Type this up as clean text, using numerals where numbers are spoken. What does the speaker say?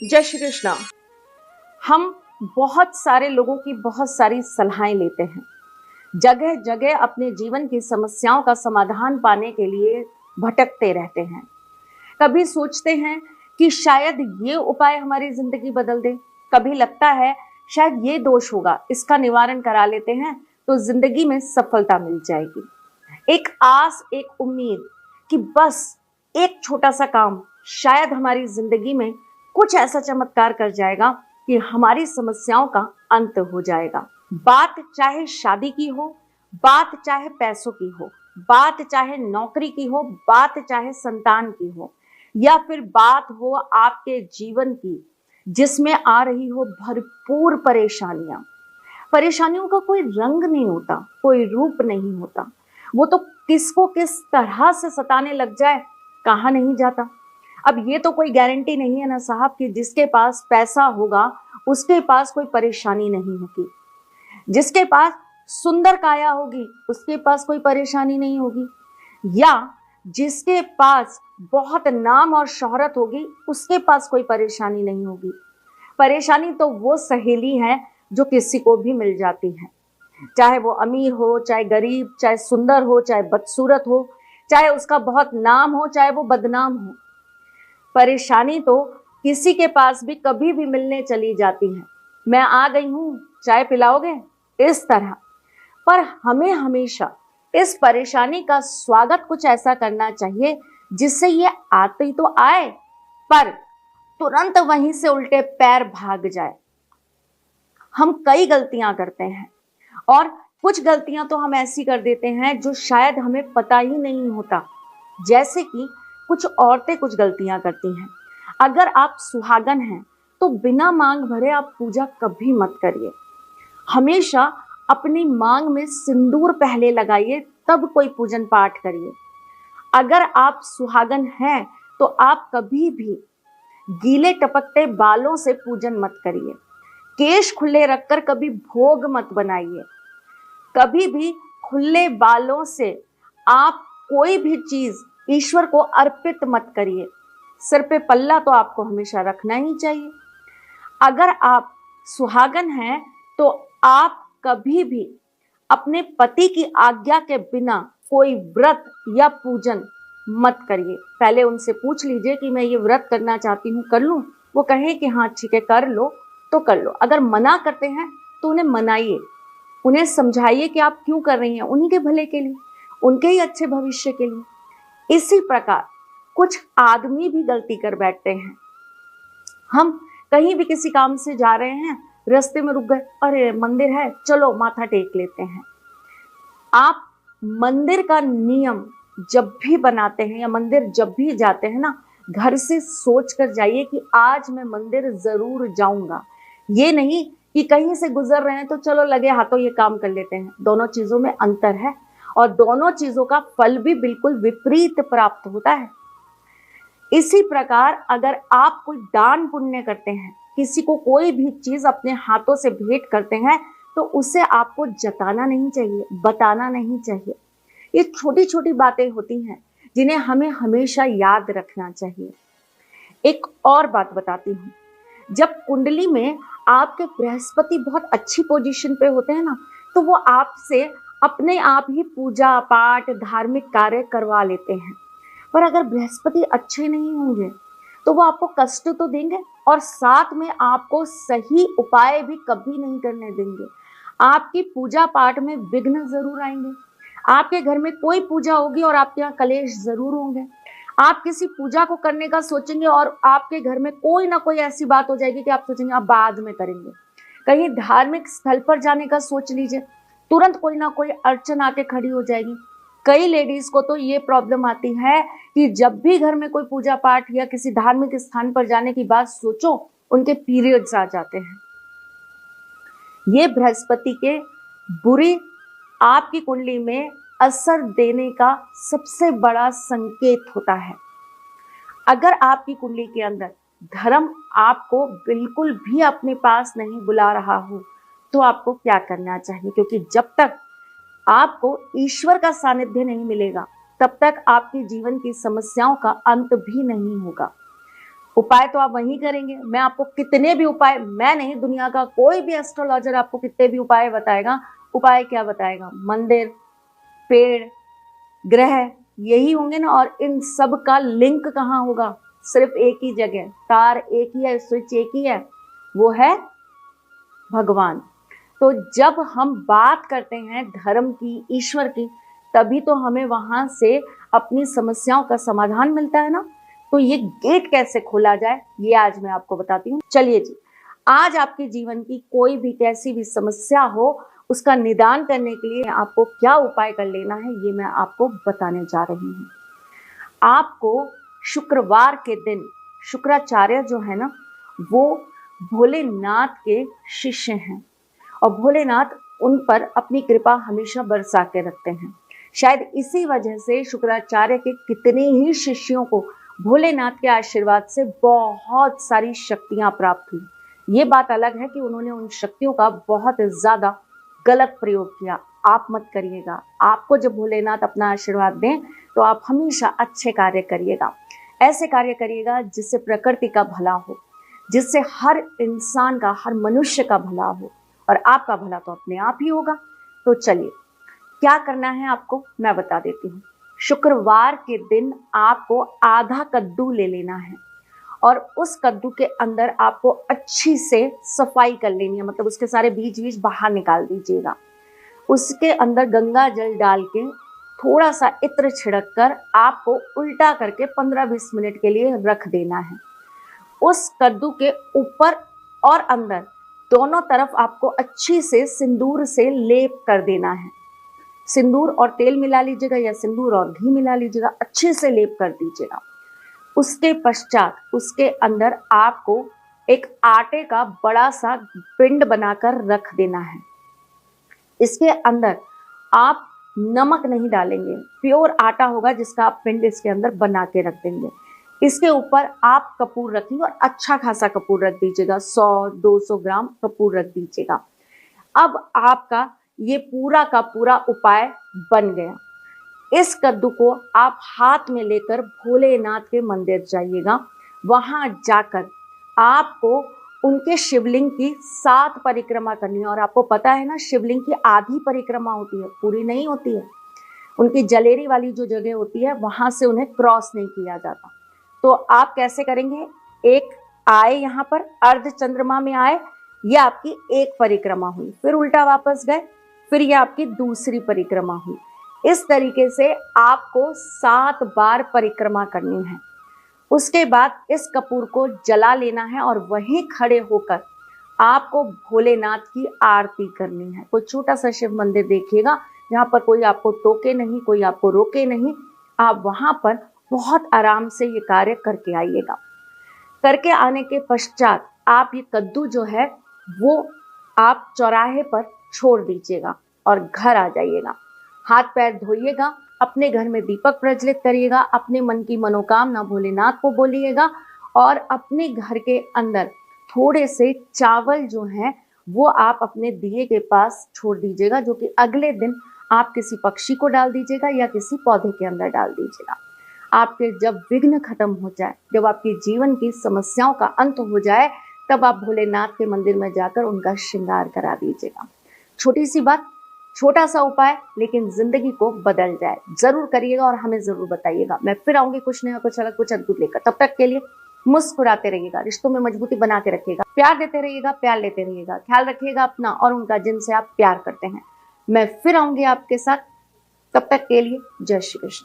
जय श्री कृष्णा। हम बहुत सारे लोगों की बहुत सारी सलाहें लेते हैं, जगह जगह अपने जीवन की समस्याओं का समाधान पाने के लिए भटकते रहते हैं। कभी सोचते हैं कि शायद ये उपाय हमारी जिंदगी बदल दे, कभी लगता है शायद ये दोष होगा, इसका निवारण करा लेते हैं तो जिंदगी में सफलता मिल जाएगी। एक आस, एक उम्मीद कि बस एक छोटा सा काम शायद हमारी जिंदगी में कुछ ऐसा चमत्कार कर जाएगा कि हमारी समस्याओं का अंत हो जाएगा। बात चाहे शादी की हो, बात चाहे पैसों की हो, बात चाहे नौकरी की हो, बात चाहे संतान की हो, या फिर बात हो आपके जीवन की जिसमें आ रही हो भरपूर परेशानियां। परेशानियों का कोई रंग नहीं होता, कोई रूप नहीं होता, वो तो किसको किस तरह से सताने लग जाए कहा नहीं जाता। अब ये तो कोई गारंटी नहीं है ना साहब कि जिसके पास पैसा होगा उसके पास कोई परेशानी नहीं होगी, जिसके पास सुंदर काया होगी उसके पास कोई परेशानी नहीं होगी, या जिसके पास बहुत नाम और शोहरत होगी उसके पास कोई परेशानी नहीं होगी। परेशानी तो वो सहेली है जो किसी को भी मिल जाती है, चाहे वो अमीर हो, चाहे गरीब, चाहे सुंदर हो, चाहे बदसूरत हो, चाहे उसका बहुत नाम हो, चाहे वो बदनाम हो। परेशानी तो किसी के पास भी कभी भी मिलने चली जाती है। मैं आ गई हूं, चाय पिलाओगे, इस तरह। पर हमें हमेशा इस परेशानी का स्वागत कुछ ऐसा करना चाहिए जिससे ये आती तो आए पर तुरंत वहीं से उल्टे पैर भाग जाए। हम कई गलतियां करते हैं और कुछ गलतियां तो हम ऐसी कर देते हैं जो शायद हमें पता ही नहीं होता। जैसे कि कुछ औरतें कुछ गलतियां करती हैं। अगर आप सुहागन हैं तो बिना मांग भरे आप पूजा कभी मत करिए। हमेशा अपनी मांग में सिंदूर पहले लगाइए, तब कोई पूजन पाठ करिए। अगर आप सुहागन हैं तो आप कभी भी गीले टपकते बालों से पूजन मत करिए। केश खुले रखकर कभी भोग मत बनाइए। कभी भी खुले बालों से आप कोई भी चीज ईश्वर को अर्पित मत करिए। सिर पे पल्ला तो आपको हमेशा रखना ही चाहिए। अगर आप सुहागन हैं तो आप कभी भी अपने पति की आज्ञा के बिना कोई व्रत या पूजन मत करिए। पहले उनसे पूछ लीजिए कि मैं ये व्रत करना चाहती हूँ, कर लूँ? वो कहे कि हाँ ठीक है कर लो तो कर लो। अगर मना करते हैं तो उन्हें मनाइए, उन्हें समझाइए कि आप क्यों कर रही हैं, उन्हीं के भले के लिए, उनके ही अच्छे भविष्य के लिए। इसी प्रकार कुछ आदमी भी गलती कर बैठते हैं। हम कहीं भी किसी काम से जा रहे हैं, रास्ते में रुक गए, अरे मंदिर है चलो माथा टेक लेते हैं। आप मंदिर का नियम जब भी बनाते हैं या मंदिर जब भी जाते हैं ना, घर से सोच कर जाइए कि आज मैं मंदिर जरूर जाऊंगा। ये नहीं कि कहीं से गुजर रहे हैं तो चलो लगे हाथों ये काम कर लेते हैं। दोनों चीजों में अंतर है और दोनों चीजों का फल भी बिल्कुल विपरीत प्राप्त होता है। इसी प्रकार अगर आप कोई दान पुण्य करते हैं, किसी को कोई भी चीज अपने हाथों से भेंट करते हैं, तो उसे आपको जताना नहीं चाहिए, बताना नहीं चाहिए। ये छोटी छोटी बातें होती हैं जिन्हें हमें हमेशा याद रखना चाहिए। एक और बात बताती हूँ, जब कुंडली में आपके बृहस्पति बहुत अच्छी पोजीशन पे होते हैं ना, तो वो आपसे अपने आप ही पूजा पाठ धार्मिक कार्य करवा लेते हैं। पर अगर बृहस्पति अच्छे नहीं होंगे तो वो आपको कष्ट तो देंगे और साथ में आपको सही उपाय भी कभी नहीं करने देंगे। आपकी पूजा पाठ में विघ्न जरूर आएंगे। आपके घर में कोई पूजा होगी और आपके यहाँ कलेश जरूर होंगे। आप किसी पूजा को करने का सोचेंगे और आपके घर में कोई ना कोई ऐसी बात हो जाएगी कि आप सोचेंगे आप बाद में करेंगे। कहीं धार्मिक स्थल पर जाने का सोच लीजिए, तुरंत कोई ना कोई अड़चन आके खड़ी हो जाएगी। कई लेडीज को तो ये प्रॉब्लम आती है कि जब भी घर में कोई पूजा पाठ या किसी धार्मिक स्थान पर जाने की बात सोचो, उनके पीरियड्स आ जाते हैं। ये बृहस्पति के बुरी आपकी कुंडली में असर देने का सबसे बड़ा संकेत होता है। अगर आपकी कुंडली के अंदर धर्म आपको बिल्कुल भी अपने पास नहीं बुला रहा हो तो आपको क्या करना चाहिए? क्योंकि जब तक आपको ईश्वर का सानिध्य नहीं मिलेगा तब तक आपके जीवन की समस्याओं का अंत भी नहीं होगा। उपाय तो आप वहीं करेंगे। मैं आपको कितने भी उपाय, मैं नहीं, दुनिया का कोई भी एस्ट्रोलॉजर आपको कितने भी उपाय बताएगा, उपाय क्या बताएगा? मंदिर, पेड़, ग्रह, यही होंगे ना। और इन सब का लिंक कहाँ होगा? सिर्फ एक ही जगह, तार एक ही है, स्विच एक ही है, वो है भगवान। तो जब हम बात करते हैं धर्म की, ईश्वर की, तभी तो हमें वहां से अपनी समस्याओं का समाधान मिलता है ना। तो ये गेट कैसे खोला जाए, ये आज मैं आपको बताती हूँ। चलिए जी, आज आपके जीवन की कोई भी कैसी भी समस्या हो, उसका निदान करने के लिए आपको क्या उपाय कर लेना है, ये मैं आपको बताने जा रही हूँ। आपको शुक्रवार के दिन, शुक्राचार्य जो है ना, वो भोलेनाथ के शिष्य हैं और भोलेनाथ उन पर अपनी कृपा हमेशा बरसा के रखते हैं। शायद इसी वजह से शुक्राचार्य के कितने ही शिष्यों को भोलेनाथ के आशीर्वाद से बहुत सारी शक्तियां प्राप्त हुई। ये बात अलग है कि उन्होंने उन शक्तियों का बहुत ज्यादा गलत प्रयोग किया। आप मत करिएगा। आपको जब भोलेनाथ अपना आशीर्वाद दें तो आप हमेशा अच्छे कार्य करिएगा, ऐसे कार्य करिएगा जिससे प्रकृति का भला हो, जिससे हर इंसान का, हर मनुष्य का भला हो, और आपका भला तो अपने आप ही होगा। तो चलिए, क्या करना है आपको मैं बता देती हूँ। शुक्रवार के दिन आपको आधा कद्दू ले लेना है और उस कद्दू के अंदर आपको अच्छी से सफाई कर लेनी है, मतलब उसके सारे बीज बीज बाहर निकाल दीजिएगा। उसके अंदर गंगा जल डाल के थोड़ा सा इत्र छिड़क कर आपको उल्टा करके 15-20 मिनट के लिए रख देना है। उस कद्दू के ऊपर और अंदर दोनों तरफ आपको अच्छी से सिंदूर से लेप कर देना है। सिंदूर और तेल मिला लीजिएगा या सिंदूर और घी मिला लीजिएगा, अच्छे से लेप कर दीजिएगा। उसके पश्चात उसके अंदर आपको एक आटे का बड़ा सा पिंड बनाकर रख देना है। इसके अंदर आप नमक नहीं डालेंगे, प्योर आटा होगा जिसका आप पिंड इसके अंदर बना के रख देंगे। इसके ऊपर आप कपूर रखेंगे और अच्छा खासा कपूर रख दीजिएगा, 100-200 ग्राम कपूर रख दीजिएगा। अब आपका ये पूरा का पूरा उपाय बन गया। इस कद्दू को आप हाथ में लेकर भोलेनाथ के मंदिर जाइएगा। वहां जाकर आपको उनके शिवलिंग की 7 परिक्रमा करनी है। और आपको पता है ना, शिवलिंग की आधी परिक्रमा होती है, पूरी नहीं होती है। उनकी जलेरी वाली जो जगह होती है वहां से उन्हें क्रॉस नहीं किया जाता। तो आप कैसे करेंगे? एक आए, यहाँ पर अर्ध चंद्रमा में आए, ये आपकी एक परिक्रमा हुई, फिर उल्टा वापस गए, फिर ये आपकी दूसरी परिक्रमा हुई। इस तरीके से आपको 7 बार परिक्रमा करनी है। उसके बाद इस कपूर को जला लेना है और वहीं खड़े होकर आपको भोलेनाथ की आरती करनी है। कोई छोटा सा शिव मंदिर देखिएगा जहाँ पर कोई आपको टोके नहीं, कोई आपको रोके नहीं। आप वहां पर बहुत आराम से ये कार्य करके आइएगा। करके आने के पश्चात आप ये कद्दू जो है वो आप चौराहे पर छोड़ दीजिएगा और घर आ जाइएगा। हाथ पैर धोइएगा, अपने घर में दीपक प्रज्वलित करिएगा, अपने मन की मनोकामना भोलेनाथ को बोलिएगा और अपने घर के अंदर थोड़े से चावल जो हैं वो आप अपने दिए के पास छोड़ दीजिएगा, जो कि अगले दिन आप किसी पक्षी को डाल दीजिएगा या किसी पौधे के अंदर डाल दीजिएगा। आपके जब विघ्न खत्म हो जाए, जब आपके जीवन की समस्याओं का अंत हो जाए, तब आप भोलेनाथ के मंदिर में जाकर उनका श्रृंगार करा दीजिएगा। छोटी सी बात, छोटा सा उपाय, लेकिन जिंदगी को बदल जाए। जरूर करिएगा और हमें जरूर बताइएगा। मैं फिर आऊंगी कुछ नया, कुछ अलग, कुछ अद्भुत लेकर। तब तक के लिए मुस्कुराते रहिएगा, रिश्तों में मजबूती बना के रखिएगा, प्यार देते रहिएगा, प्यार लेते रहिएगा, ख्याल रखिएगा अपना और उनका जिनसे आप प्यार करते हैं। मैं फिर आऊंगी आपके साथ। तब तक के लिए जय श्री कृष्ण।